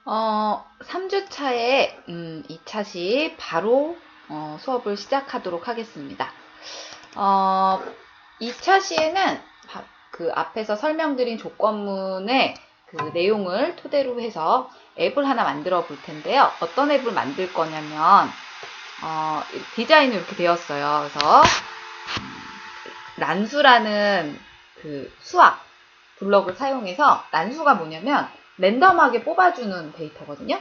3주차에 2차시 바로 수업을 시작하도록 하겠습니다. 2차 시에는 그 앞에서 설명드린 조건문의 그 내용을 토대로 해서 앱을 하나 만들어 볼 텐데요. 어떤 앱을 만들 거냐면 디자인이 이렇게 되었어요. 그래서 난수라는 그 수학 블럭을 사용해서, 난수가 뭐냐면 랜덤하게 뽑아주는 데이터거든요.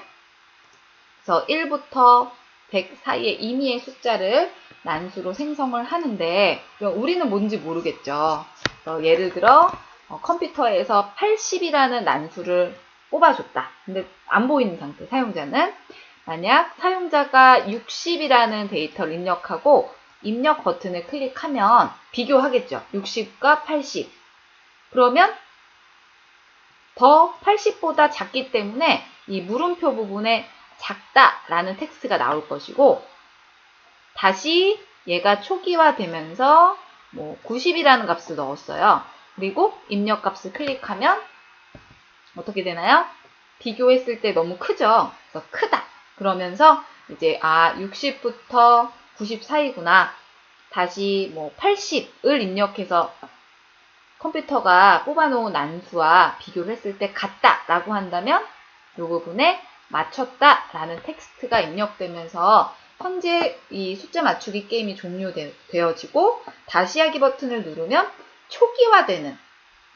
그래서 1부터 100 사이의 임의의 숫자를 난수로 생성을 하는데, 우리는 뭔지 모르겠죠. 그래서 예를 들어 컴퓨터에서 80이라는 난수를 뽑아줬다. 근데 안 보이는 상태, 사용자는. 만약 사용자가 60이라는 데이터를 입력하고 입력 버튼을 클릭하면 비교하겠죠. 60과 80. 그러면 더 80보다 작기 때문에 이 물음표 부분에 작다라는 텍스트가 나올 것이고, 다시 얘가 초기화되면서 90이라는 값을 넣었어요. 그리고 입력 값을 클릭하면 어떻게 되나요? 비교했을 때 너무 크죠? 그래서 크다. 그러면서 이제 60부터 90 사이구나. 다시 80을 입력해서 컴퓨터가 뽑아놓은 난수와 비교를 했을 때 같다라고 한다면 이 부분에 맞췄다라는 텍스트가 입력되면서 현재 이 숫자 맞추기 게임이 종료되어지고, 다시 하기 버튼을 누르면 초기화되는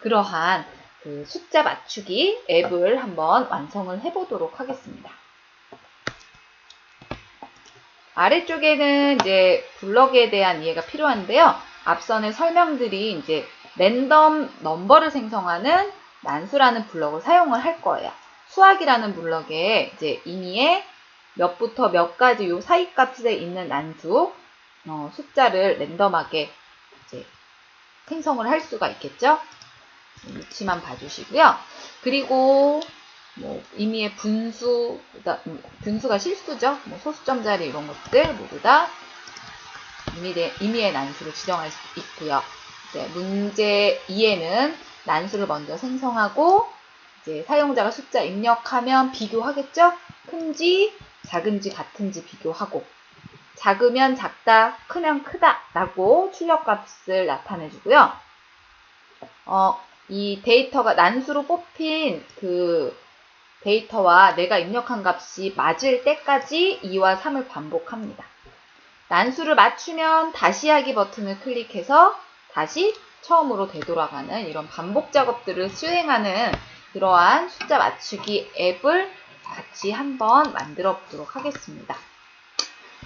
그러한 그 숫자 맞추기 앱을 한번 완성을 해보도록 하겠습니다. 아래쪽에는 이제 블럭에 대한 이해가 필요한데요. 앞선에 설명드린 이제 랜덤 넘버를 생성하는 난수라는 블럭을 사용을 할 거예요. 수학이라는 블럭에 이제 임의의 몇부터 몇까지 요 사이 값에 있는 난수 숫자를 랜덤하게 이제 생성을 할 수가 있겠죠. 위치만 봐주시고요. 그리고 임의의 분수가 실수죠. 소수점 자리 이런 것들 모두 다 임의의 난수를 지정할 수 있고요. 이제 문제 2에는 난수를 먼저 생성하고, 이제 사용자가 숫자 입력하면 비교하겠죠? 큰지, 작은지, 같은지 비교하고, 작으면 작다, 크면 크다 라고 출력값을 나타내주고요. 이 데이터가 난수로 뽑힌 그 데이터와 내가 입력한 값이 맞을 때까지 2와 3을 반복합니다. 난수를 맞추면 다시 하기 버튼을 클릭해서 다시 처음으로 되돌아가는 이런 반복 작업들을 수행하는 그러한 숫자 맞추기 앱을 같이 한번 만들어 보도록 하겠습니다.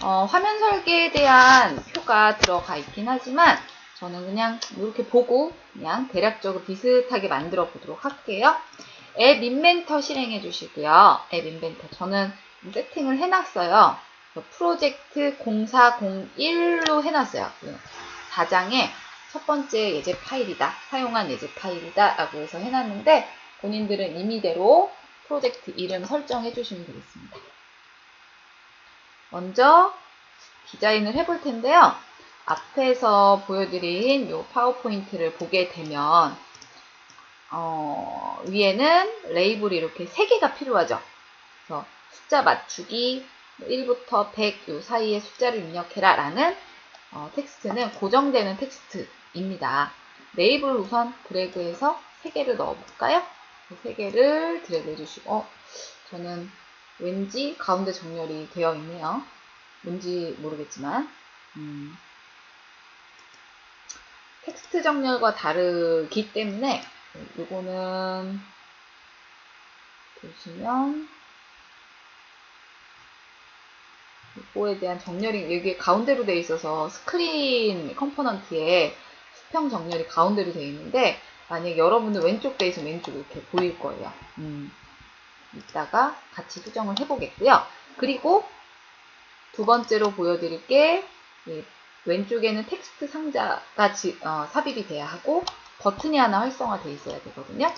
화면 설계에 대한 표가 들어가 있긴 하지만 저는 그냥 이렇게 보고 그냥 대략적으로 비슷하게 만들어 보도록 할게요. 앱 인벤터 실행해 주시고요. 앱 인벤터 저는 세팅을 해놨어요. 프로젝트 0401로 해놨어요. 4장에 첫 번째 예제 파일이다, 사용한 예제 파일이다 라고 해서 해놨는데, 본인들은 임의대로 프로젝트 이름 설정해 주시면 되겠습니다. 먼저 디자인을 해볼 텐데요. 앞에서 보여드린 이 파워포인트를 보게 되면 위에는 레이블이 이렇게 3개가 필요하죠. 그래서 숫자 맞추기 1부터 100 요 사이의 숫자를 입력해라 라는 텍스트는 고정되는 텍스트입니다. 레이블 우선 드래그해서 3개를 넣어볼까요? 3개를 드래그 해주시고, 저는 왠지 가운데 정렬이 되어 있네요. 뭔지 모르겠지만 텍스트 정렬과 다르기 때문에 이거는 보시면 이거에 대한 정렬이 여기 가운데로 되어 있어서 스크린 컴포넌트에 수평 정렬이 가운데로 되어 있는데, 만약 여러분은 왼쪽 되어 있으면 왼쪽 이렇게 보일 거예요. 이따가 같이 수정을 해보겠고요. 그리고 두 번째로 보여드릴 게 왼쪽에는 텍스트 상자가 삽입이 돼야 하고 버튼이 하나 활성화되어 있어야 되거든요.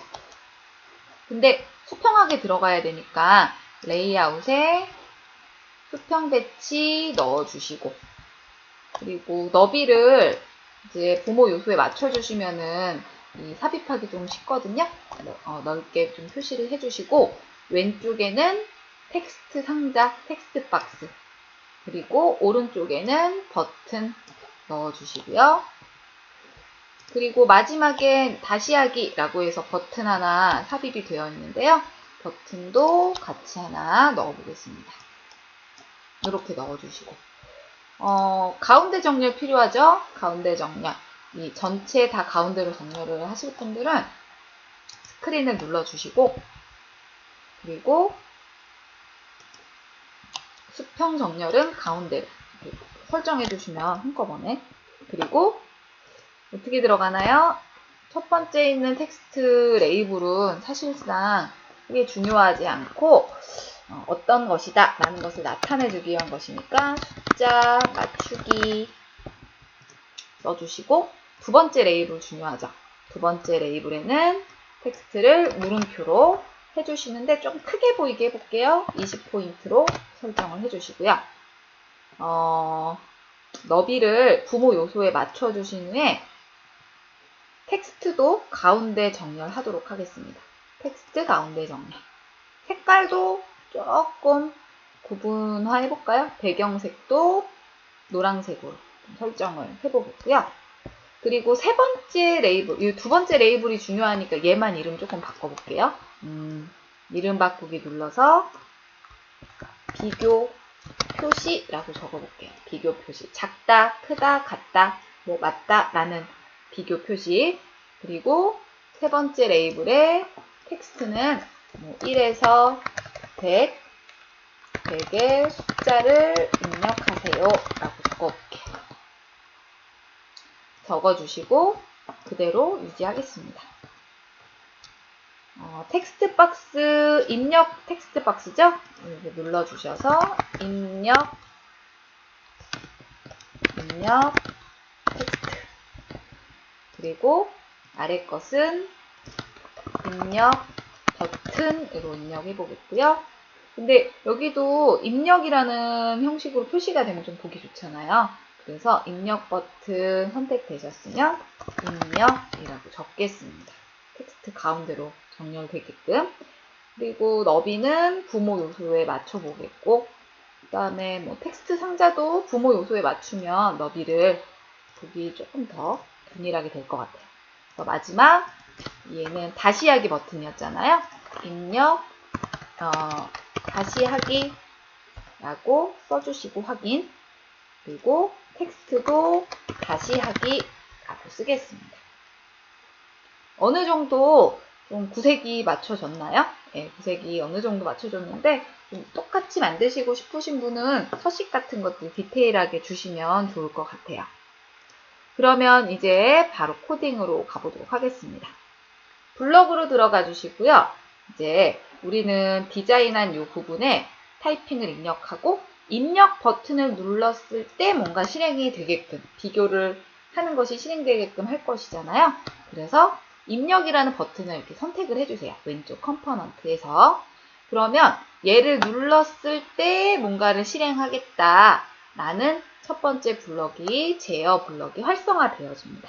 근데 수평하게 들어가야 되니까 레이아웃에 수평 배치 넣어주시고, 그리고 너비를 이제 부모 요소에 맞춰주시면은 이 삽입하기 좀 쉽거든요. 넓게 좀 표시를 해주시고, 왼쪽에는 텍스트 상자, 텍스트 박스, 그리고 오른쪽에는 버튼 넣어주시고요. 그리고 마지막엔 다시 하기라고 해서 버튼 하나 삽입이 되어 있는데요. 버튼도 같이 하나 넣어보겠습니다. 이렇게 넣어주시고 가운데 정렬 필요하죠? 가운데 정렬. 이 전체 다 가운데로 정렬을 하실 분들은 스크린을 눌러주시고 그리고 수평 정렬은 가운데로 설정해 주시면 한꺼번에 그리고 어떻게 들어가나요? 첫 번째 있는 텍스트 레이블은 사실상 크게 중요하지 않고 어떤 것이다 라는 것을 나타내주기 위한 것이니까 숫자 맞추기 써주시고 두 번째 레이블 중요하죠. 두 번째 레이블에는 텍스트를 물음표로 해주시는데 좀 크게 보이게 해볼게요. 20포인트로 설정을 해주시고요. 너비를 부모 요소에 맞춰주신 후에 텍스트도 가운데 정렬하도록 하겠습니다. 텍스트 가운데 정렬. 색깔도 조금 구분화해볼까요? 배경색도 노란색으로 설정을 해보겠고요. 그리고 세 번째 레이블, 이 두 번째 레이블이 중요하니까 얘만 이름 조금 바꿔볼게요. 이름 바꾸기 눌러서 비교 표시라고 적어볼게요. 비교 표시. 작다, 크다, 같다, 뭐 맞다 라는 비교 표시. 그리고 세 번째 레이블의 텍스트는 뭐 1에서 100, 100의 숫자를 입력하세요 라고 적어볼게요. 적어주시고 그대로 유지하겠습니다. 텍스트 박스, 입력 텍스트 박스죠? 이렇게 눌러주셔서 입력 텍스트 그리고 아래 것은 입력 버튼으로 입력해 보겠고요. 근데 여기도 입력이라는 형식으로 표시가 되면 좀 보기 좋잖아요. 그래서 입력 버튼 선택되셨으면 입력이라고 적겠습니다. 텍스트 가운데로 정렬되게끔. 그리고 너비는 부모 요소에 맞춰 보겠고 그 다음에 뭐 텍스트 상자도 부모 요소에 맞추면 너비를 보기 조금 더 균일하게 될 것 같아요. 그래서 마지막 얘는 다시 하기 버튼이었잖아요. 입력 다시 하기 라고 써주시고 확인 그리고 텍스트도 다시 하기 라고 쓰겠습니다. 어느 정도 좀 구색이 맞춰졌나요? 네, 구색이 어느 정도 맞춰졌는데 좀 똑같이 만드시고 싶으신 분은 서식 같은 것들 디테일하게 주시면 좋을 것 같아요. 그러면 이제 바로 코딩으로 가보도록 하겠습니다. 블럭으로 들어가 주시고요. 이제 우리는 디자인한 이 부분에 타이핑을 입력하고 입력 버튼을 눌렀을 때 뭔가 실행이 되게끔 비교를 하는 것이 실행되게끔 할 것이잖아요. 그래서 입력이라는 버튼을 이렇게 선택을 해주세요. 왼쪽 컴포넌트에서. 그러면 얘를 눌렀을 때 뭔가를 실행하겠다라는 첫 번째 블럭이 제어 블럭이 활성화되어집니다.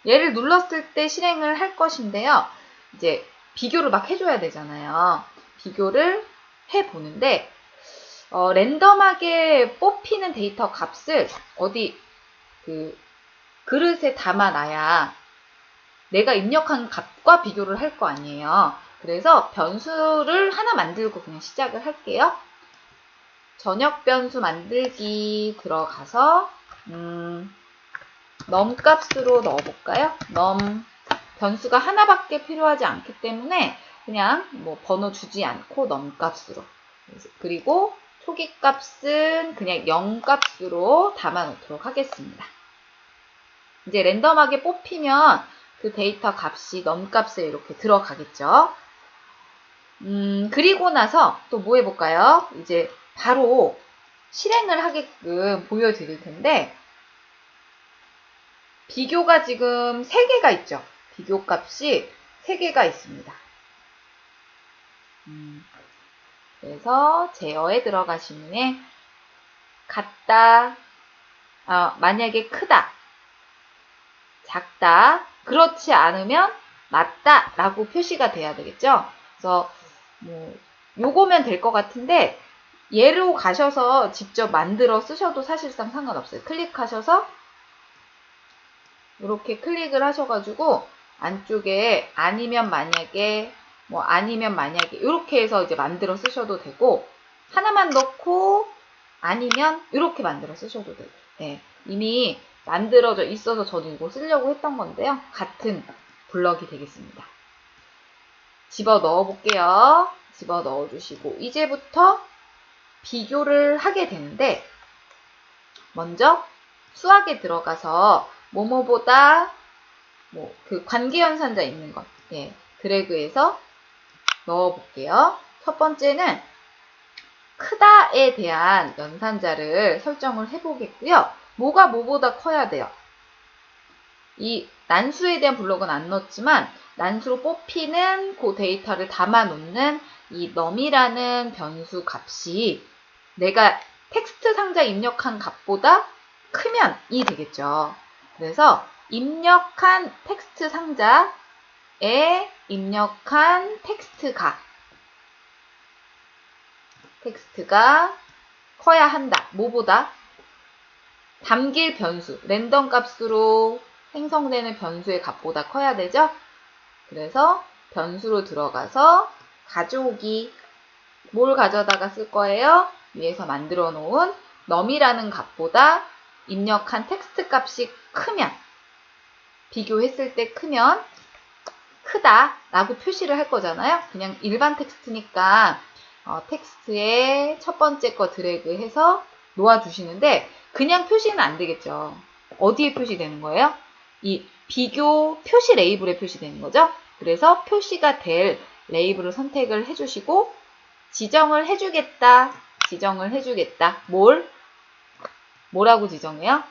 얘를 눌렀을 때 실행을 할 것인데요. 이제 비교를 막 해줘야 되잖아요. 비교를 해보는데 랜덤하게 뽑히는 데이터 값을 어디 그 그릇에 담아놔야 내가 입력한 값과 비교를 할 거 아니에요. 그래서 변수를 하나 만들고 그냥 시작을 할게요. 전역 변수 만들기 들어가서 num 값으로 넣어볼까요? num 변수가 하나밖에 필요하지 않기 때문에 그냥 뭐 번호 주지 않고 num 값으로 그리고 초기 값은 그냥 0 값으로 담아 놓도록 하겠습니다. 이제 랜덤하게 뽑히면 그 데이터 값이 num 값에 이렇게 들어가겠죠. 그리고 나서 또 뭐 해볼까요? 이제 바로 실행을 하게끔 보여드릴 텐데 비교가 지금 3개가 있죠. 비교 값이 3개가 있습니다. 그래서 제어에 들어가신 후에 같다, 만약에 크다, 작다, 그렇지 않으면 맞다 라고 표시가 돼야 되겠죠. 그래서 요거면 될 것 같은데 얘로 가셔서 직접 만들어 쓰셔도 사실상 상관없어요. 클릭하셔서 이렇게 클릭을 하셔가지고 안쪽에 아니면 만약에 이렇게 해서 이제 만들어 쓰셔도 되고 하나만 넣고 아니면 이렇게 만들어 쓰셔도 되고 네, 이미 만들어져 있어서 저는 이거 쓰려고 했던 건데요. 같은 블럭이 되겠습니다. 집어 넣어 볼게요. 집어 넣어 주시고 이제부터 비교를 하게 되는데 먼저 수학에 들어가서 뭐뭐보다 그 관계연산자 있는 것 드래그해서 넣어 볼게요. 첫 번째는 크다에 대한 연산자를 설정을 해 보겠고요. 뭐가 뭐보다 커야 돼요. 이 난수에 대한 블록은 안 넣었지만 난수로 뽑히는 그 데이터를 담아 놓는 이 num이라는 변수 값이 내가 텍스트 상자 입력한 값보다 크면 이 되겠죠. 그래서 입력한 텍스트 상자에 입력한 텍스트가 커야 한다. 뭐보다? 담길 변수, 랜덤 값으로 생성되는 변수의 값보다 커야 되죠? 그래서 변수로 들어가서 가져오기. 뭘 가져다가 쓸 거예요? 위에서 만들어 놓은 num이라는 값보다 입력한 텍스트 값이 크면, 비교했을 때 크면 크다 라고 표시를 할 거잖아요. 그냥 일반 텍스트니까 텍스트에 첫 번째 거 드래그 해서 놓아주시는데 그냥 표시는 안 되겠죠. 어디에 표시되는 거예요? 이 비교 표시 레이블에 표시되는 거죠. 그래서 표시가 될 레이블을 선택을 해주시고 지정을 해주겠다. 뭐라고 지정해요?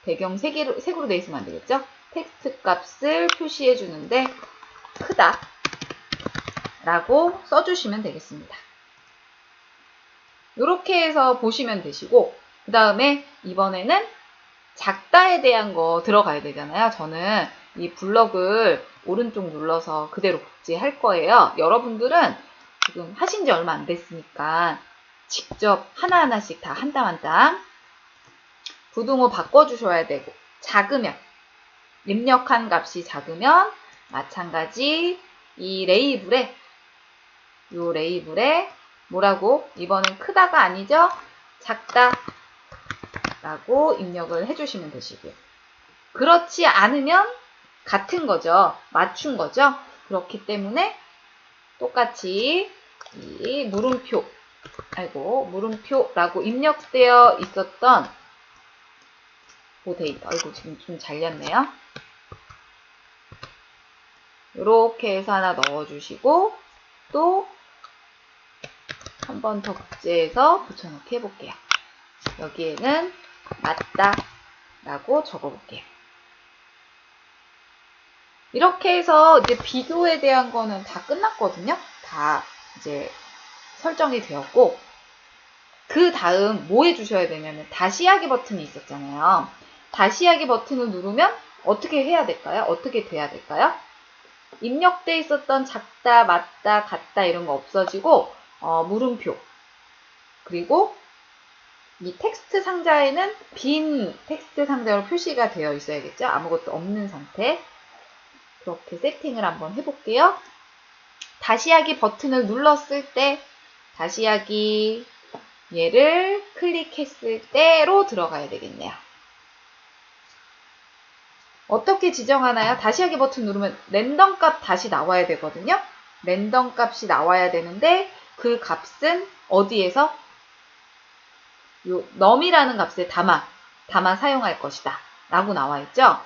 배경 색으로 돼 있으면 안 되겠죠? 텍스트 값을 표시해 주는데 크다 라고 써주시면 되겠습니다. 이렇게 해서 보시면 되시고 그 다음에 이번에는 작다에 대한 거 들어가야 되잖아요. 저는 이 블럭을 오른쪽 눌러서 그대로 복제할 거예요. 여러분들은 지금 하신 지 얼마 안 됐으니까 직접 하나하나씩 다 한 땀 한 땀 부등호 바꿔주셔야 되고 작으면 입력한 값이 작으면 마찬가지 이 레이블에 뭐라고 이번엔 크다가 아니죠? 작다 라고 입력을 해주시면 되시고요. 그렇지 않으면 같은 거죠. 맞춘 거죠. 그렇기 때문에 똑같이 이 물음표라고 입력되어 있었던 그 데이터, 지금 좀 잘렸네요. 이렇게 해서 하나 넣어주시고 또 한 번 더 복제해서 붙여넣기 해볼게요. 여기에는 맞다 라고 적어볼게요. 이렇게 해서 이제 비교에 대한 거는 다 끝났거든요. 다 이제 설정이 되었고 그 다음 뭐 해주셔야 되냐면 다시 하기 버튼이 있었잖아요. 다시 하기 버튼을 누르면 어떻게 해야 될까요? 어떻게 돼야 될까요? 입력돼 있었던 작다, 맞다, 같다 이런 거 없어지고 물음표 그리고 이 텍스트 상자에는 빈 텍스트 상자로 표시가 되어 있어야겠죠? 아무것도 없는 상태. 그렇게 세팅을 한번 해볼게요. 다시 하기 버튼을 눌렀을 때 다시 하기 얘를 클릭했을 때로 들어가야 되겠네요. 어떻게 지정하나요? 다시 하기 버튼 누르면 랜덤 값 다시 나와야 되거든요. 랜덤 값이 나와야 되는데 그 값은 어디에서? 요 num이라는 값에 담아 사용할 것이다 라고 나와 있죠.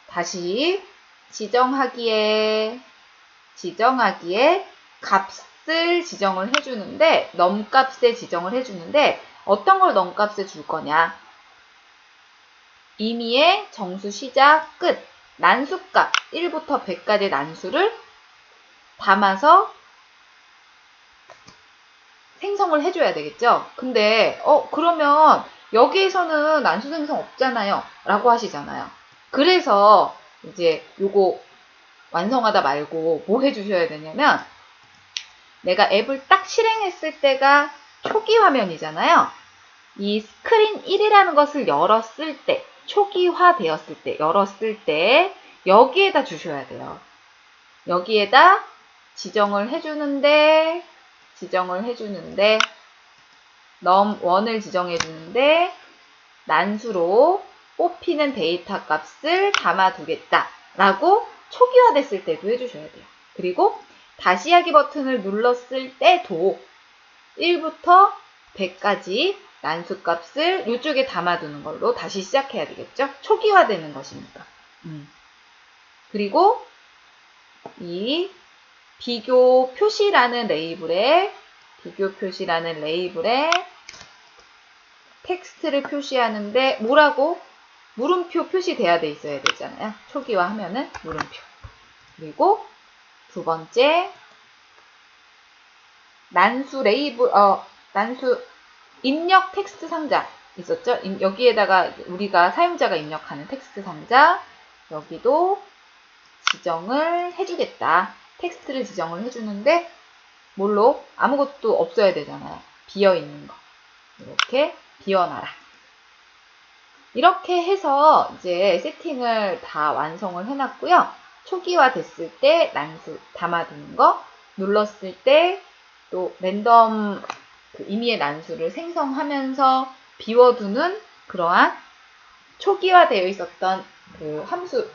다시 지정하기에 값을 지정을 해주는데 num 값에 지정을 해주는데 어떤 걸 num 값에 줄 거냐? 임의의 정수 시작 끝 난수값 1부터 100까지의 난수를 담아서 생성을 해줘야 되겠죠. 근데 그러면 여기에서는 난수 생성 없잖아요 라고 하시잖아요. 그래서 이제 요거 완성하다 말고 뭐 해주셔야 되냐면, 내가 앱을 딱 실행했을 때가 초기 화면이잖아요. 이 스크린 1이라는 것을 열었을 때, 초기화 되었을 때, 열었을 때 여기에다 주셔야 돼요. 여기에다 지정을 해주는데 num1을 지정해주는데 난수로 뽑히는 데이터 값을 담아두겠다 라고 초기화됐을 때도 해주셔야 돼요. 그리고 다시 하기 버튼을 눌렀을 때도 1부터 100까지 난수 값을 이쪽에 담아두는 걸로 다시 시작해야 되겠죠? 초기화되는 것이니까. 그리고 이 비교 표시라는 레이블에 텍스트를 표시하는데 뭐라고? 물음표 표시돼야 돼 있어야 되잖아요. 초기화 하면은 물음표. 그리고 두 번째 난수 입력 텍스트 상자 있었죠? 여기에다가 우리가 사용자가 입력하는 텍스트 상자 여기도 지정을 해주겠다. 텍스트를 지정을 해주는데 뭘로? 아무것도 없어야 되잖아요. 비어있는 거. 이렇게 비워놔라. 이렇게 해서 이제 세팅을 다 완성을 해놨고요. 초기화 됐을 때 난수 담아두는 거, 눌렀을 때 또 랜덤 임의의 난수를 생성하면서 비워두는 그러한 초기화되어 있었던 그 함수,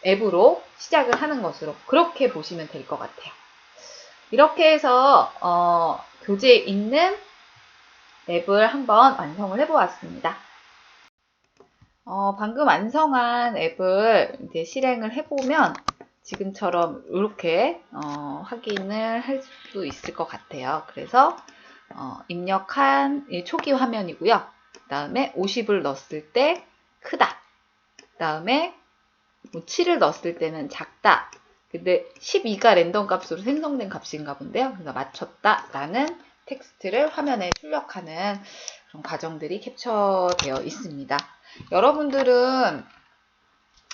앱으로 시작을 하는 것으로 그렇게 보시면 될 것 같아요. 이렇게 해서 교재에 있는 앱을 한번 완성을 해보았습니다. 방금 완성한 앱을 이제 실행을 해보면 지금처럼 이렇게 확인을 할 수 있을 것 같아요. 그래서 입력한 초기 화면이고요. 그 다음에 50을 넣었을 때 크다. 그 다음에 7을 넣었을 때는 작다. 근데 12가 랜덤 값으로 생성된 값인가 본데요. 그래서 맞췄다라는 텍스트를 화면에 출력하는 그런 과정들이 캡처되어 있습니다. 여러분들은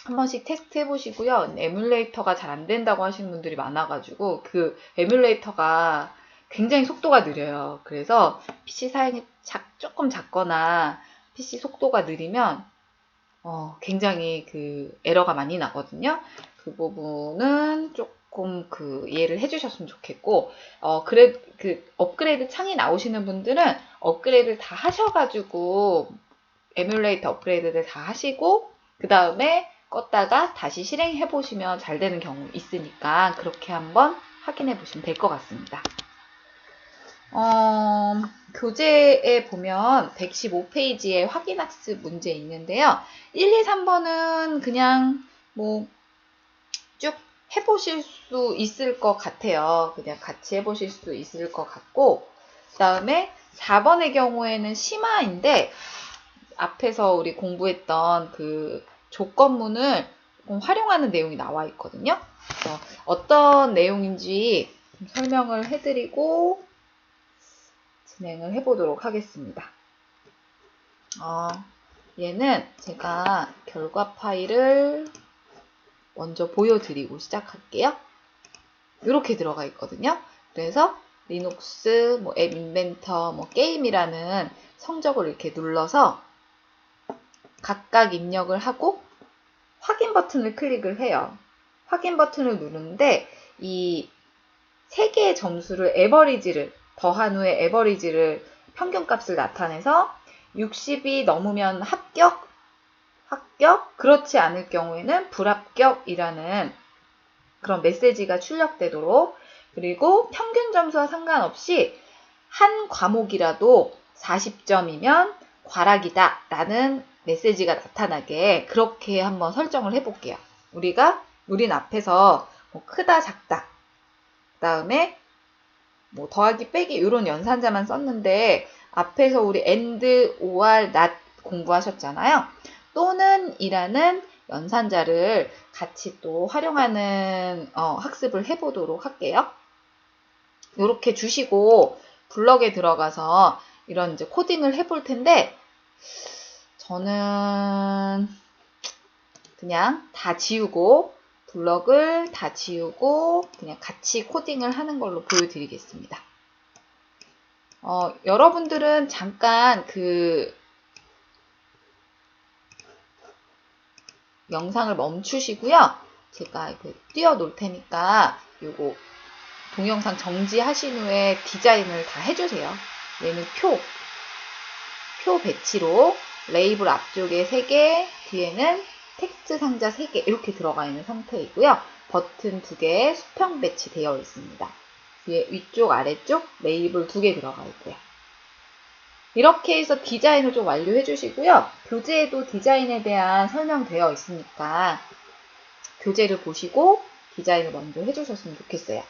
한 번씩 테스트 해보시고요. 에뮬레이터가 잘 안 된다고 하시는 분들이 많아가지고 그 에뮬레이터가 굉장히 속도가 느려요. 그래서 PC 사양이 조금 작거나 PC 속도가 느리면 굉장히 그 에러가 많이 나거든요. 그 부분은 조금 이해를 해주셨으면 좋겠고, 업그레이드 창이 나오시는 분들은 업그레이드를 다 하셔가지고 에뮬레이터 업그레이드를 다 하시고 그 다음에 껐다가 다시 실행해 보시면 잘 되는 경우 있으니까 그렇게 한번 확인해 보시면 될 것 같습니다. 교재에 보면 115페이지에 확인학습 문제 있는데요. 1, 2, 3번은 그냥 쭉 해보실 수 있을 것 같아요. 그냥 같이 해보실 수 있을 것 같고, 그 다음에 4번의 경우에는 심화인데 앞에서 우리 공부했던 그 조건문을 활용하는 내용이 나와 있거든요. 그래서 어떤 내용인지 설명을 해드리고 진행을 해보도록 하겠습니다. 얘는 제가 결과 파일을 먼저 보여드리고 시작할게요. 이렇게 들어가 있거든요. 그래서 리눅스, 앱 인벤터, 게임이라는 성적을 이렇게 눌러서 각각 입력을 하고 확인 버튼을 클릭을 해요. 확인 버튼을 누르는데 이 세 개의 점수를 에버리지를 더한 후에 에버리지를 평균값을 나타내서 60이 넘으면 합격, 그렇지 않을 경우에는 불합격이라는 그런 메시지가 출력되도록, 그리고 평균 점수와 상관없이 한 과목이라도 40점이면 과락이다 라는 메시지가 나타나게 그렇게 한번 설정을 해볼게요. 우린 앞에서 크다, 작다, 그 다음에 더하기, 빼기 이런 연산자만 썼는데 앞에서 우리 and, or, not 공부하셨잖아요. 또는 이라는 연산자를 같이 또 활용하는 학습을 해보도록 할게요. 이렇게 주시고 블럭에 들어가서 이런 이제 코딩을 해볼 텐데 저는 그냥 다 지우고 블럭을 다 지우고 그냥 같이 코딩을 하는 걸로 보여드리겠습니다. 여러분들은 잠깐 그 영상을 멈추시고요. 제가 띄워 놓을 테니까 요거 동영상 정지하신 후에 디자인을 다 해주세요. 얘는 표 배치로 레이블 앞쪽에 3개, 뒤에는 텍스트 상자 3개 이렇게 들어가 있는 상태이고요. 버튼 2개 수평 배치되어 있습니다. 뒤에 위쪽 아래쪽 레이블 2개 들어가 있고요. 이렇게 해서 디자인을 좀 완료해 주시고요. 교재에도 디자인에 대한 설명되어 있으니까 교재를 보시고 디자인을 먼저 해주셨으면 좋겠어요.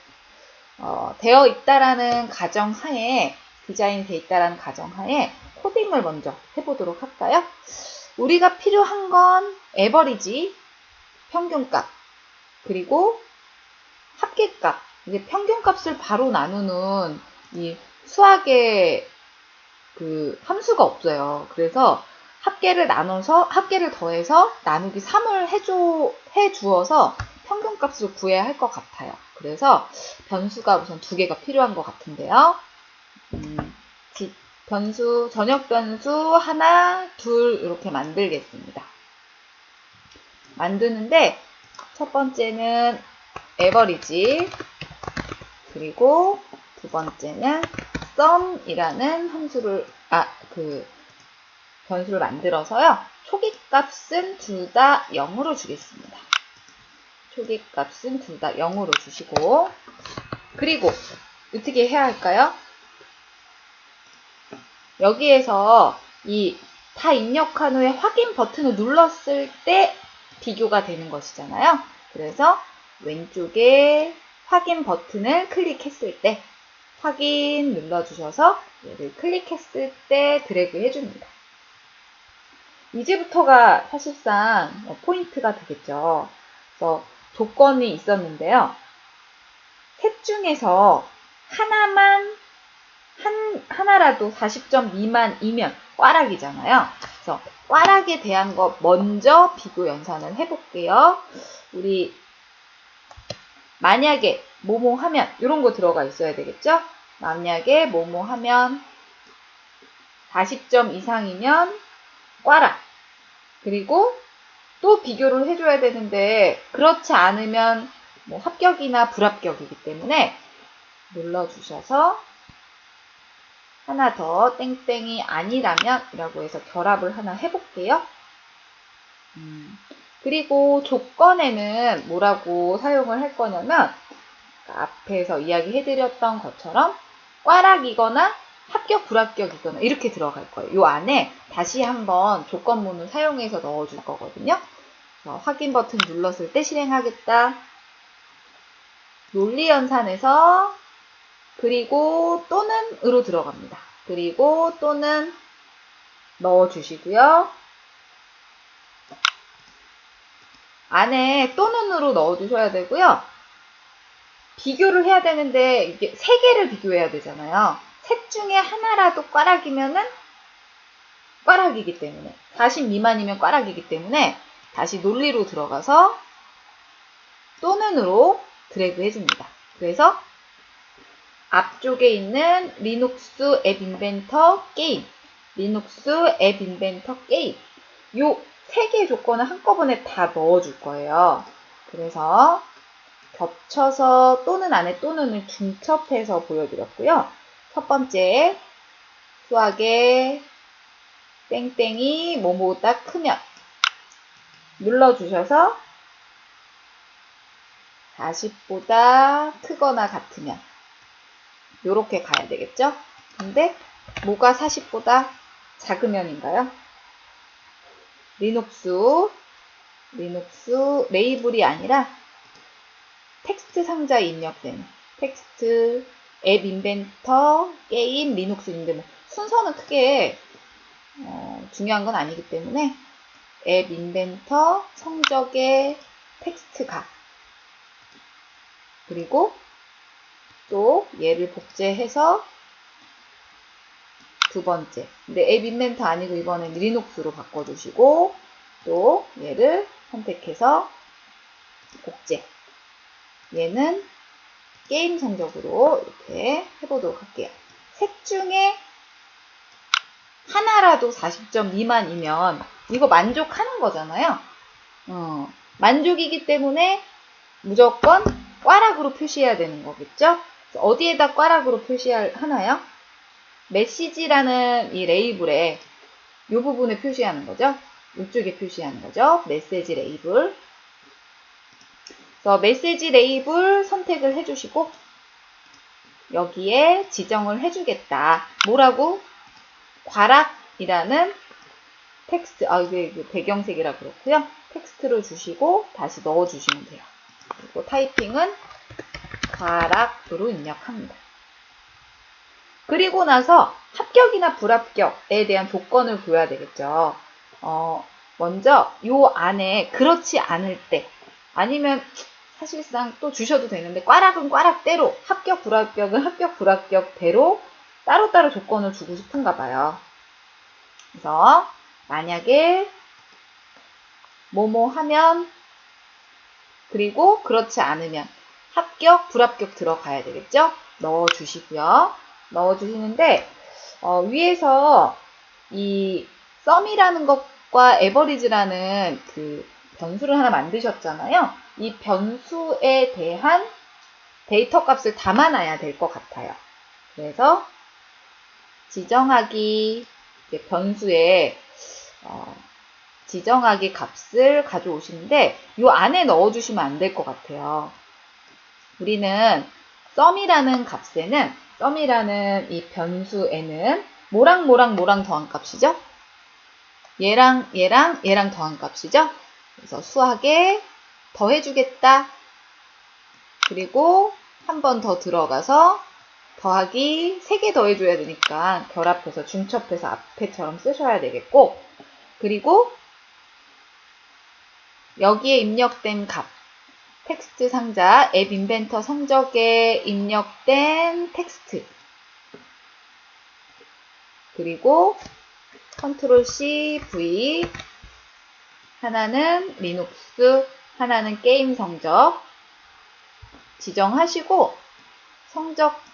되어 있다라는 가정하에, 디자인이 되어 있다라는 가정하에 코딩을 먼저 해보도록 할까요? 우리가 필요한 건 에버리지, 평균값, 그리고 합계값. 이제 평균값을 바로 나누는 이 수학의 그 함수가 없어요. 그래서 합계를 더해서 나누기 3을 해주어서 평균값을 구해야 할 것 같아요. 그래서 변수가 우선 2개가 필요한 것 같은데요. 전역 변수 하나, 둘 이렇게 만들겠습니다. 만드는데 첫 번째는 에버리지, 그리고 두 번째는 sum이라는 변수를 만들어서요. 초기값은 둘 다 0으로 주겠습니다. 초기값은 둘 다 0으로 주시고, 그리고 어떻게 해야 할까요? 여기에서 다 입력한 후에 확인 버튼을 눌렀을 때 비교가 되는 것이잖아요. 그래서 왼쪽에 확인 버튼을 클릭했을 때 확인 눌러주셔서 얘를 클릭했을 때 드래그 해줍니다. 이제부터가 사실상 포인트가 되겠죠. 그래서 조건이 있었는데요. 셋 중에서 하나라도 40점 미만이면 꽈락이잖아요. 그래서 꽈락에 대한 거 먼저 비교 연산을 해볼게요. 우리 만약에 뭐뭐 하면 이런 거 들어가 있어야 되겠죠? 만약에 뭐뭐 하면 40점 이상이면 꽈락. 그리고 또 비교를 해줘야 되는데 그렇지 않으면 뭐 합격이나 불합격이기 때문에 눌러주셔서 하나 더 땡땡이 아니라면 이라고 해서 결합을 하나 해볼게요. 그리고 조건에는 뭐라고 사용을 할 거냐면 앞에서 이야기해드렸던 것처럼 꽈락이거나 합격, 불합격이거나 이렇게 들어갈 거예요. 이 안에 다시 한번 조건문을 사용해서 넣어줄 거거든요. 확인 버튼 눌렀을 때 실행하겠다. 논리 연산에서 그리고 또는 으로 들어갑니다. 그리고 또는 넣어주시고요. 안에 또는으로 넣어주셔야 되고요. 비교를 해야 되는데 이게 3개를 비교해야 되잖아요. 셋 중에 하나라도 꽈락이면은 꽈락이기 때문에 40 미만이면 꽈락이기 때문에 다시 논리로 들어가서 또는으로 드래그 해줍니다. 그래서 앞쪽에 있는 리눅스 앱 인벤터 게임, 리눅스 앱 인벤터 게임 요 3개의 조건을 한꺼번에 다 넣어줄 거예요. 그래서 겹쳐서 또는 안에 또는을 중첩해서 보여드렸고요. 첫 번째 수학의 땡땡이 뭐뭐보다 크면 눌러주셔서 40보다 크거나 같으면 이렇게 가야 되겠죠? 근데 뭐가 40보다 작으면인가요? 리눅스 레이블이 아니라 텍스트 상자에 입력된 텍스트 앱 인벤터 게임 리눅스인데 뭐 순서는 크게 중요한 건 아니기 때문에 앱 인벤터 성적의 텍스트가 그리고 또 얘를 복제해서 두 번째 근데 앱 인벤터 아니고 이번엔 리눅스로 바꿔주시고 또 얘를 선택해서 복제. 얘는 게임 성적으로 이렇게 해보도록 할게요. 색 중에 하나라도 40점 미만이면 이거 만족하는 거잖아요. 만족이기 때문에 무조건 꽈락으로 표시해야 되는 거겠죠? 어디에다 꽈락으로 표시하나요? 메시지라는 이 레이블에 이 부분에 표시하는 거죠. 이쪽에 표시하는 거죠. 메시지 레이블. 그래서 메시지 레이블 선택을 해주시고 여기에 지정을 해주겠다. 뭐라고? 괄악이라는 텍스트, 이게 배경색이라 그렇고요. 텍스트로 주시고 다시 넣어주시면 돼요. 그리고 타이핑은 괄악으로 입력합니다. 그리고 나서 합격이나 불합격에 대한 조건을 줘야 되겠죠. 먼저 요 안에 그렇지 않을 때 아니면 사실상 또 주셔도 되는데 꽈락은 꽈락대로 합격 불합격은 합격 불합격대로 따로따로 조건을 주고 싶은가 봐요. 그래서 만약에 뭐뭐 하면 그리고 그렇지 않으면 합격 불합격 들어가야 되겠죠. 넣어주시고요. 넣어주시는데 위에서 이 썸이라는 것과 에버리지라는 그 변수를 하나 만드셨잖아요. 이 변수에 대한 데이터 값을 담아놔야 될 것 같아요. 그래서 지정하기 변수에 지정하기 값을 가져오시는데 이 안에 넣어주시면 안 될 것 같아요. 우리는 썸이라는 값에는 썸이라는 이 변수에는 뭐랑 더한 값이죠? 얘랑 더한 값이죠? 그래서 수학에 더해주겠다. 그리고 한 번 더 들어가서 더하기 3개 더해줘야 되니까 결합해서 중첩해서 앞에처럼 쓰셔야 되겠고 그리고 여기에 입력된 값 텍스트 상자 앱 인벤터 성적에 입력된 텍스트 그리고 컨트롤 C, V 하나는 리눅스 하나는 게임 성적 지정하시고 성적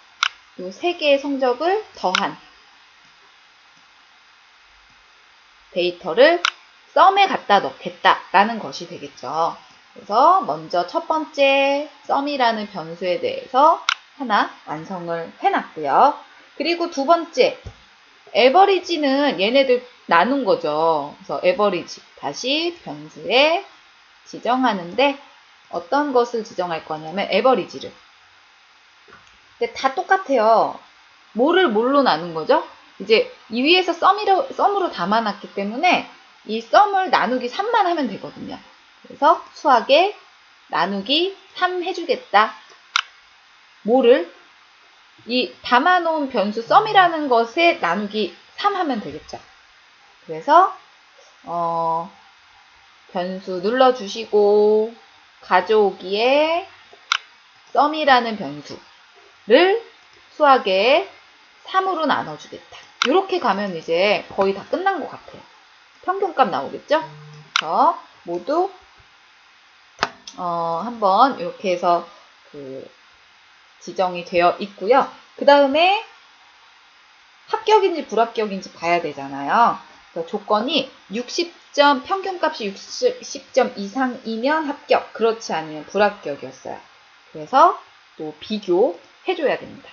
요 3개의 성적을 더한 데이터를 썸에 갖다 넣겠다라는 것이 되겠죠. 그래서 먼저 첫 번째 썸이라는 변수에 대해서 하나 완성을 해놨고요. 그리고 두 번째 에버리지는 얘네들 나눈 거죠. 그래서 에버리지 다시 변수에 지정하는데 어떤 것을 지정할 거냐면 에버리지를. 근데 다 똑같아요. 뭐를 뭘로 나눈 거죠? 이제 이 위에서 썸으로 담아놨기 때문에 이 썸을 나누기 3만 하면 되거든요. 그래서 수학에 나누기 3 해주겠다. 뭐를? 이 담아놓은 변수 썸이라는 것에 나누기 3 하면 되겠죠. 그래서 변수 눌러주시고 가져오기에 썸이라는 변수를 수학에 3으로 나눠주겠다. 이렇게 가면 이제 거의 다 끝난 것 같아요. 평균값 나오겠죠? 그래서 모두 한번 이렇게 해서 지정이 되어 있고요. 그 다음에 합격인지 불합격인지 봐야 되잖아요. 그래서 조건이 60점, 평균값이 60점 이상이면 합격, 그렇지 않으면 불합격이었어요. 그래서 또 비교해줘야 됩니다.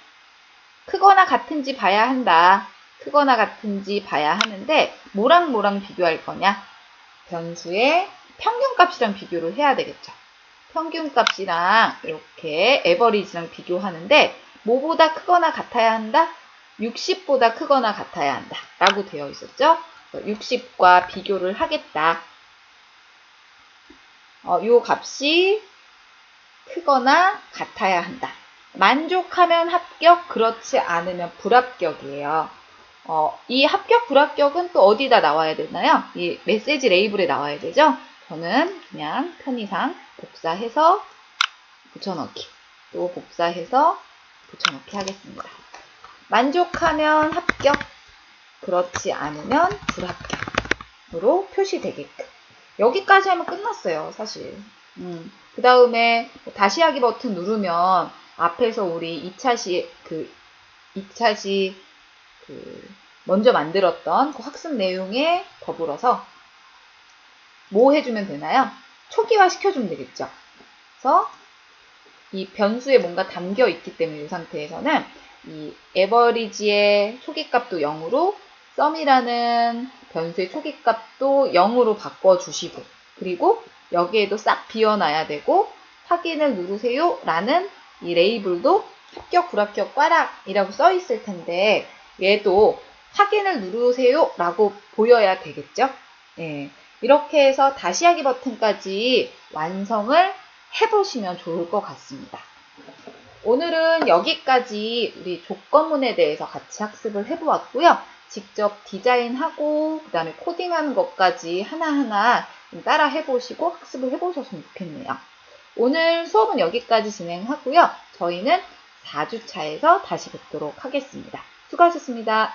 크거나 같은지 봐야 한다. 크거나 같은지 봐야 하는데 뭐랑 비교할 거냐? 변수의 평균값이랑 비교를 해야 되겠죠. 평균값이랑 이렇게 에버리지랑 비교하는데 뭐보다 크거나 같아야 한다? 60보다 크거나 같아야 한다 라고 되어 있었죠. 60과 비교를 하겠다. 요 값이 크거나 같아야 한다. 만족하면 합격, 그렇지 않으면 불합격이에요. 이 합격, 불합격은 또 어디다 나와야 되나요? 이 메시지 레이블에 나와야 되죠? 저는 그냥 편의상 복사해서 붙여넣기, 또 복사해서 붙여넣기 하겠습니다. 만족하면 합격, 그렇지 않으면 불합격으로 표시되게끔. 여기까지 하면 끝났어요, 사실. 그 다음에 다시 하기 버튼 누르면 앞에서 우리 2차시 먼저 만들었던 그 학습 내용에 더불어서 뭐 해주면 되나요? 초기화 시켜주면 되겠죠. 그래서 이 변수에 뭔가 담겨 있기 때문에 이 상태에서는 이 average의 초기값도 0으로 sum이라는 변수의 초기값도 0으로 바꿔주시고 그리고 여기에도 싹 비워놔야 되고 확인을 누르세요 라는 이 레이블도 합격, 불합격, 꽈락이라고 써 있을 텐데 얘도 확인을 누르세요 라고 보여야 되겠죠. 예, 이렇게 해서 다시 하기 버튼까지 완성을 해보시면 좋을 것 같습니다. 오늘은 여기까지 우리 조건문에 대해서 같이 학습을 해보았고요. 직접 디자인하고 그 다음에 코딩하는 것까지 하나하나 따라 해보시고 학습을 해보셨으면 좋겠네요. 오늘 수업은 여기까지 진행하고요. 저희는 4주차에서 다시 뵙도록 하겠습니다. 수고하셨습니다.